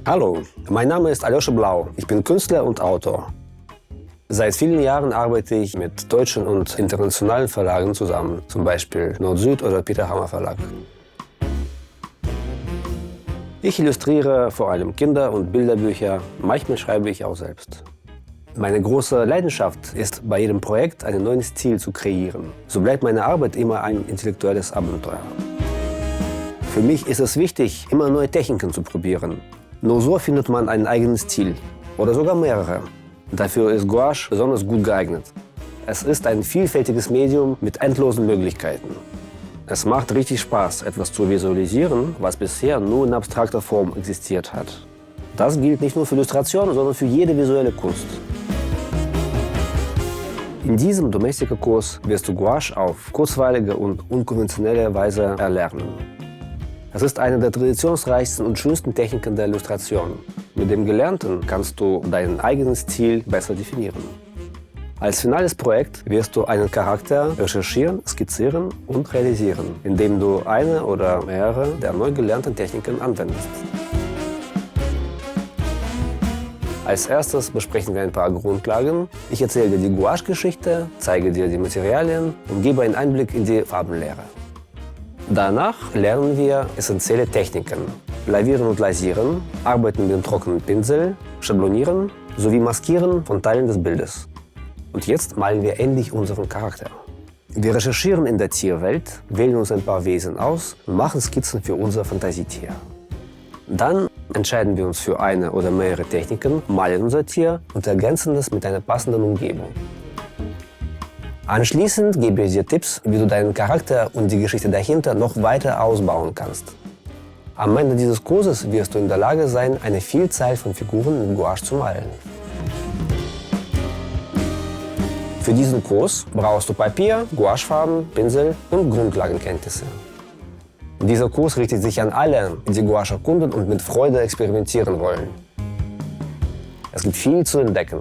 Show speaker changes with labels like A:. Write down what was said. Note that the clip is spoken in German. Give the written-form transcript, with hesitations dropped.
A: Hallo, mein Name ist Aljoscha Blau. Ich bin Künstler und Autor. Seit vielen Jahren arbeite ich mit deutschen und internationalen Verlagen zusammen, zum Beispiel Nord-Süd oder Peter Hammer Verlag. Ich illustriere vor allem Kinder- und Bilderbücher, manchmal schreibe ich auch selbst. Meine große Leidenschaft ist, bei jedem Projekt einen neuen Stil zu kreieren. So bleibt meine Arbeit immer ein intellektuelles Abenteuer. Für mich ist es wichtig, immer neue Techniken zu probieren. Nur so findet man einen eigenen Stil oder sogar mehrere. Dafür ist Gouache besonders gut geeignet. Es ist ein vielfältiges Medium mit endlosen Möglichkeiten. Es macht richtig Spaß, etwas zu visualisieren, was bisher nur in abstrakter Form existiert hat. Das gilt nicht nur für Illustration, sondern für jede visuelle Kunst. In diesem Domestika-Kurs wirst du Gouache auf kurzweilige und unkonventionelle Weise erlernen. Es ist eine der traditionsreichsten und schönsten Techniken der Illustration. Mit dem Gelernten kannst du deinen eigenen Stil besser definieren. Als finales Projekt wirst du einen Charakter recherchieren, skizzieren und realisieren, indem du eine oder mehrere der neu gelernten Techniken anwendest. Als erstes besprechen wir ein paar Grundlagen. Ich erzähle dir die Gouache-Geschichte, zeige dir die Materialien und gebe einen Einblick in die Farbenlehre. Danach lernen wir essentielle Techniken: Lavieren und Lasieren, Arbeiten mit dem trockenen Pinsel, Schablonieren sowie Maskieren von Teilen des Bildes. Und jetzt malen wir endlich unseren Charakter. Wir recherchieren in der Tierwelt, wählen uns ein paar Wesen aus und machen Skizzen für unser Fantasietier. Dann entscheiden wir uns für eine oder mehrere Techniken, malen unser Tier und ergänzen das mit einer passenden Umgebung. Anschließend gebe ich dir Tipps, wie du deinen Charakter und die Geschichte dahinter noch weiter ausbauen kannst. Am Ende dieses Kurses wirst du in der Lage sein, eine Vielzahl von Figuren mit Gouache zu malen. Für diesen Kurs brauchst du Papier, Gouachefarben, Pinsel und Grundlagenkenntnisse. Dieser Kurs richtet sich an alle, die Gouache erkunden und mit Freude experimentieren wollen. Es gibt viel zu entdecken.